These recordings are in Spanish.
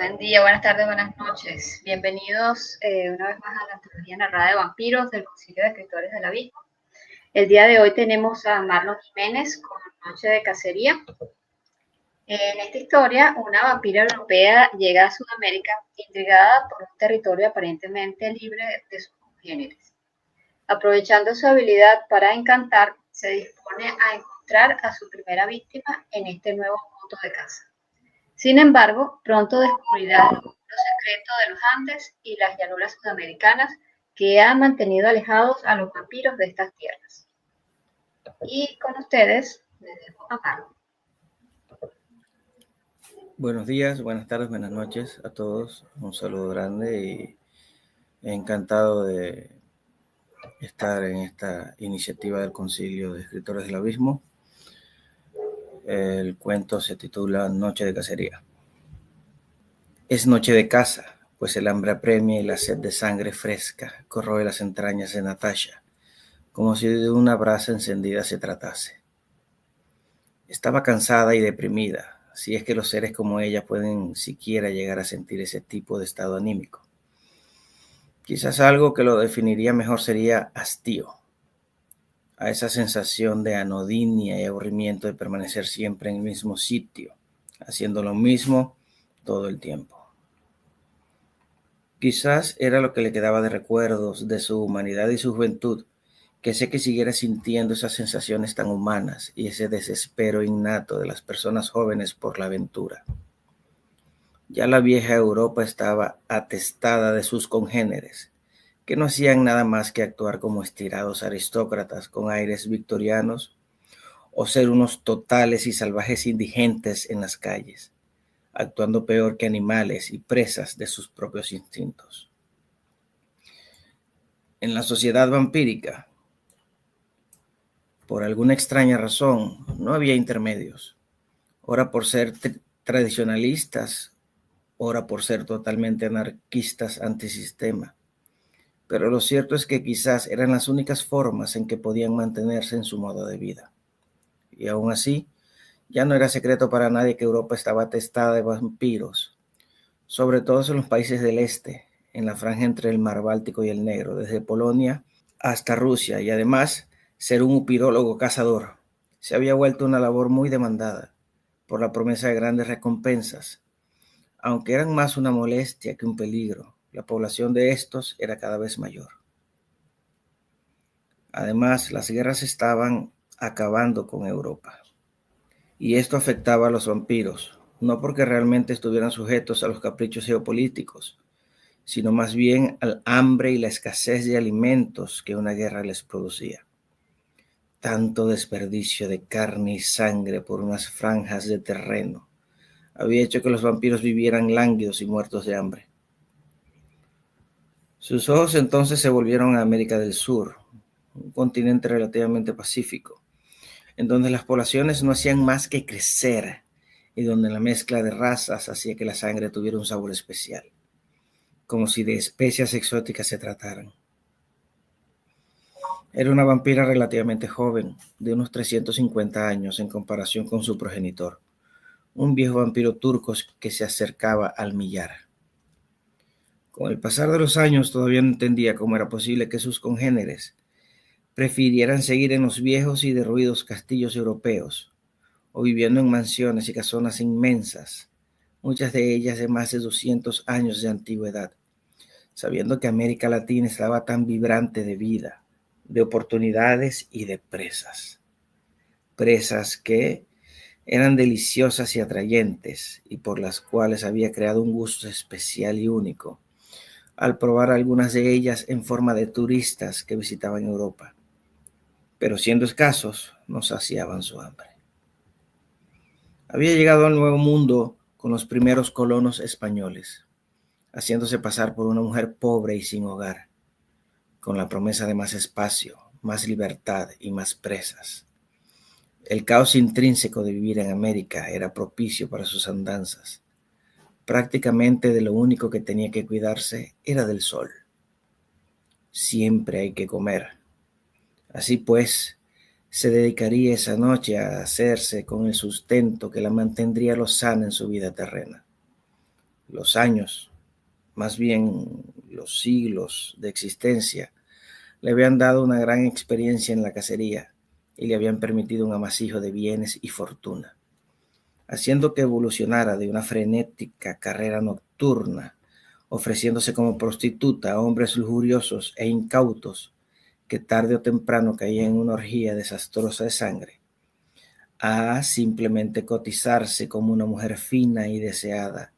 Buen día, buenas tardes, buenas noches. Bienvenidos una vez más a la antología narrada de vampiros del Concilio de Escritores del Abismo. El día de hoy tenemos a Marlon Jiménez con Noche de Cacería. En esta historia, una vampira europea llega a Sudamérica intrigada por un territorio aparentemente libre de sus congéneres. Aprovechando su habilidad para encantar, se dispone a encontrar a su primera víctima en este nuevo mundo de caza. Sin embargo, pronto descubrirá los secretos de los Andes y las llanuras sudamericanas que han mantenido alejados a los vampiros de estas tierras. Y con ustedes, les dejo a Marlon. Buenos días, buenas tardes, buenas noches a todos. Un saludo grande y encantado de estar en esta iniciativa del Concilio de Escritores del Abismo. El cuento se titula Noche de Cacería. Es noche de caza, pues el hambre apremia y la sed de sangre fresca corroe las entrañas de Natasha, como si de una brasa encendida se tratase. Estaba cansada y deprimida, si es que los seres como ella pueden siquiera llegar a sentir ese tipo de estado anímico. Quizás algo que lo definiría mejor sería hastío, a esa sensación de anodinia y aburrimiento de permanecer siempre en el mismo sitio, haciendo lo mismo todo el tiempo. Quizás era lo que le quedaba de recuerdos de su humanidad y su juventud, que sé que siguiera sintiendo esas sensaciones tan humanas y ese desespero innato de las personas jóvenes por la aventura. Ya la vieja Europa estaba atestada de sus congéneres, que no hacían nada más que actuar como estirados aristócratas con aires victorianos o ser unos totales y salvajes indigentes en las calles, actuando peor que animales y presas de sus propios instintos. En la sociedad vampírica, por alguna extraña razón, no había intermedios, ora por ser tradicionalistas, ora por ser totalmente anarquistas antisistema. Pero lo cierto es que quizás eran las únicas formas en que podían mantenerse en su modo de vida. Y aún así, ya no era secreto para nadie que Europa estaba atestada de vampiros, sobre todo en los países del este, en la franja entre el mar Báltico y el Negro, desde Polonia hasta Rusia, y además ser un upirólogo cazador se había vuelto una labor muy demandada por la promesa de grandes recompensas. Aunque eran más una molestia que un peligro, la población de estos era cada vez mayor. Además, las guerras estaban acabando con Europa. Y esto afectaba a los vampiros, no porque realmente estuvieran sujetos a los caprichos geopolíticos, sino más bien al hambre y la escasez de alimentos que una guerra les producía. Tanto desperdicio de carne y sangre por unas franjas de terreno había hecho que los vampiros vivieran lánguidos y muertos de hambre. Sus ojos entonces se volvieron a América del Sur, un continente relativamente pacífico, en donde las poblaciones no hacían más que crecer y donde la mezcla de razas hacía que la sangre tuviera un sabor especial, como si de especias exóticas se trataran. Era una vampira relativamente joven, de unos 350 años en comparación con su progenitor, un viejo vampiro turco que se acercaba al millar. Con el pasar de los años todavía no entendía cómo era posible que sus congéneres prefirieran seguir en los viejos y derruidos castillos europeos, o viviendo en mansiones y casonas inmensas, muchas de ellas de más de 200 años de antigüedad, sabiendo que América Latina estaba tan vibrante de vida, de oportunidades y de presas. Presas que eran deliciosas y atrayentes y por las cuales había creado un gusto especial y único, al probar algunas de ellas en forma de turistas que visitaban Europa. Pero siendo escasos, no saciaban su hambre. Había llegado al Nuevo Mundo con los primeros colonos españoles, haciéndose pasar por una mujer pobre y sin hogar, con la promesa de más espacio, más libertad y más presas. El caos intrínseco de vivir en América era propicio para sus andanzas. Prácticamente de lo único que tenía que cuidarse era del sol. Siempre hay que comer. Así pues, se dedicaría esa noche a hacerse con el sustento que la mantendría lozana en su vida terrena. Los años, más bien los siglos de existencia, le habían dado una gran experiencia en la cacería y le habían permitido un amasijo de bienes y fortuna, haciendo que evolucionara de una frenética carrera nocturna, ofreciéndose como prostituta a hombres lujuriosos e incautos que tarde o temprano caían en una orgía desastrosa de sangre, a simplemente cotizarse como una mujer fina y deseada,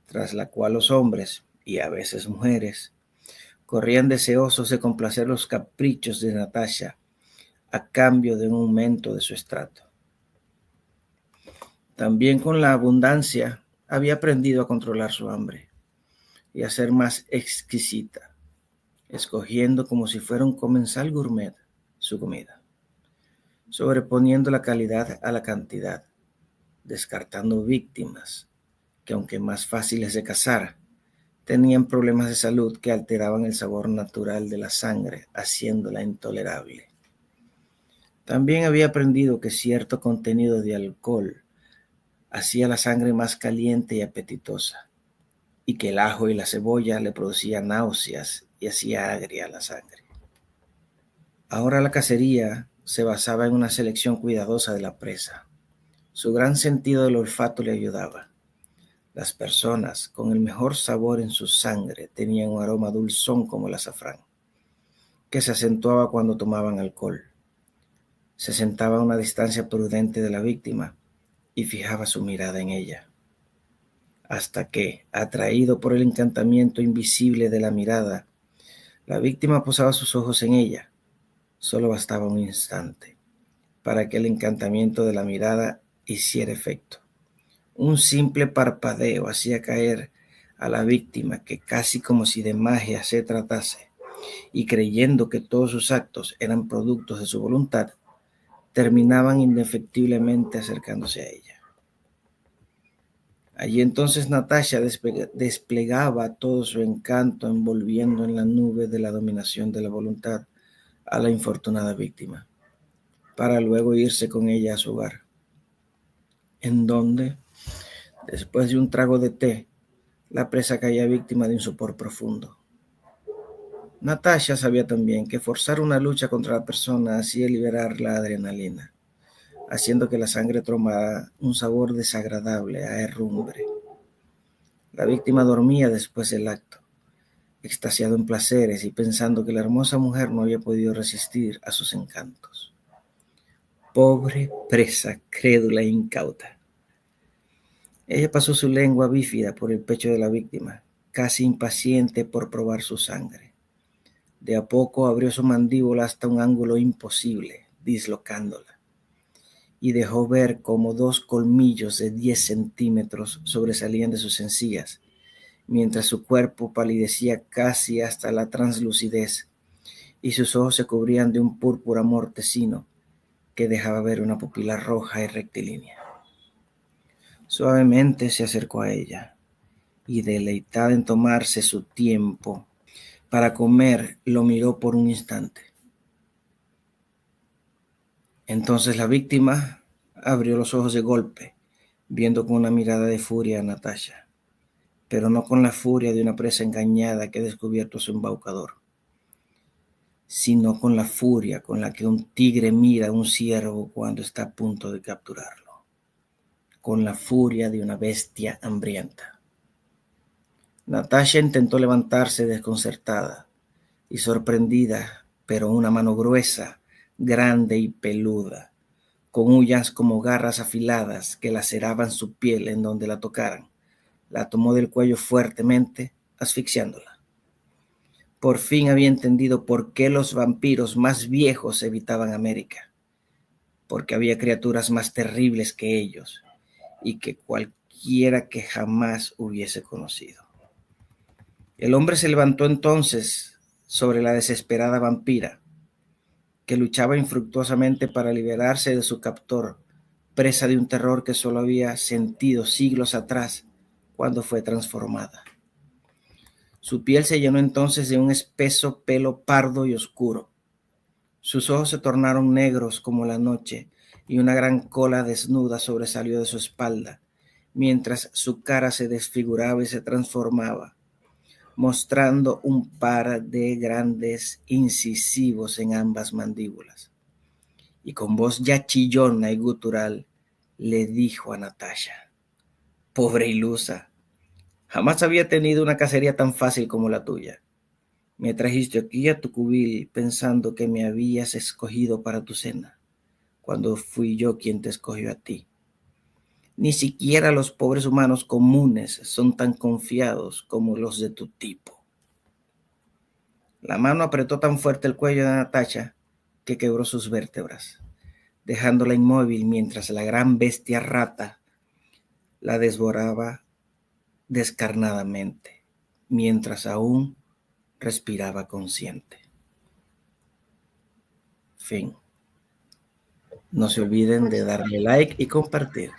tras la cual los hombres, y a veces mujeres, corrían deseosos de complacer los caprichos de Natasha a cambio de un aumento de su estrato. También con la abundancia había aprendido a controlar su hambre y a ser más exquisita, escogiendo como si fuera un comensal gourmet su comida, sobreponiendo la calidad a la cantidad, descartando víctimas que, aunque más fáciles de cazar, tenían problemas de salud que alteraban el sabor natural de la sangre, haciéndola intolerable. También había aprendido que cierto contenido de alcohol hacía la sangre más caliente y apetitosa, y que el ajo y la cebolla le producían náuseas y hacía agria la sangre. Ahora la cacería se basaba en una selección cuidadosa de la presa. Su gran sentido del olfato le ayudaba. Las personas con el mejor sabor en su sangre tenían un aroma dulzón como el azafrán, que se acentuaba cuando tomaban alcohol. Se sentaba a una distancia prudente de la víctima y fijaba su mirada en ella, hasta que, atraído por el encantamiento invisible de la mirada, la víctima posaba sus ojos en ella. Solo bastaba un instante para que el encantamiento de la mirada hiciera efecto. Un simple parpadeo hacía caer a la víctima, que casi como si de magia se tratase, y creyendo que todos sus actos eran productos de su voluntad, terminaban indefectiblemente acercándose a ella. Allí entonces Natasha desplegaba todo su encanto, envolviendo en la nube de la dominación de la voluntad a la infortunada víctima, para luego irse con ella a su hogar, en donde, después de un trago de té, la presa caía víctima de un sopor profundo. Natasha sabía también que forzar una lucha contra la persona hacía liberar la adrenalina, haciendo que la sangre tomara un sabor desagradable a herrumbre. La víctima dormía después del acto, extasiado en placeres y pensando que la hermosa mujer no había podido resistir a sus encantos. Pobre presa, crédula e incauta. Ella pasó su lengua bífida por el pecho de la víctima, casi impaciente por probar su sangre. De a poco abrió su mandíbula hasta un ángulo imposible, dislocándola, y dejó ver cómo 2 colmillos de 10 centímetros sobresalían de sus encías, mientras su cuerpo palidecía casi hasta la translucidez, y sus ojos se cubrían de un púrpura mortecino que dejaba ver una pupila roja y rectilínea. Suavemente se acercó a ella, y deleitada en tomarse su tiempo para comer, lo miró por un instante. Entonces la víctima abrió los ojos de golpe, viendo con una mirada de furia a Natasha, pero no con la furia de una presa engañada que ha descubierto a su embaucador, sino con la furia con la que un tigre mira a un ciervo cuando está a punto de capturarlo, con la furia de una bestia hambrienta. Natasha intentó levantarse desconcertada y sorprendida, pero una mano gruesa, grande y peluda, con uñas como garras afiladas que laceraban su piel en donde la tocaran, la tomó del cuello fuertemente, asfixiándola. Por fin había entendido por qué los vampiros más viejos evitaban América, porque había criaturas más terribles que ellos y que cualquiera que jamás hubiese conocido. El hombre se levantó entonces sobre la desesperada vampira, que luchaba infructuosamente para liberarse de su captor, presa de un terror que solo había sentido siglos atrás cuando fue transformada. Su piel se llenó entonces de un espeso pelo pardo y oscuro. Sus ojos se tornaron negros como la noche y una gran cola desnuda sobresalió de su espalda, mientras su cara se desfiguraba y se transformaba, mostrando un par de grandes incisivos en ambas mandíbulas. Y con voz ya chillona y gutural le dijo a Natasha: pobre ilusa, jamás había tenido una cacería tan fácil como la tuya. Me trajiste aquí a tu cubil pensando que me habías escogido para tu cena, cuando fui yo quien te escogió a ti. Ni siquiera los pobres humanos comunes son tan confiados como los de tu tipo. La mano apretó tan fuerte el cuello de Natasha que quebró sus vértebras, dejándola inmóvil mientras la gran bestia rata la devoraba descarnadamente, mientras aún respiraba consciente. Fin. No se olviden de darle like y compartir.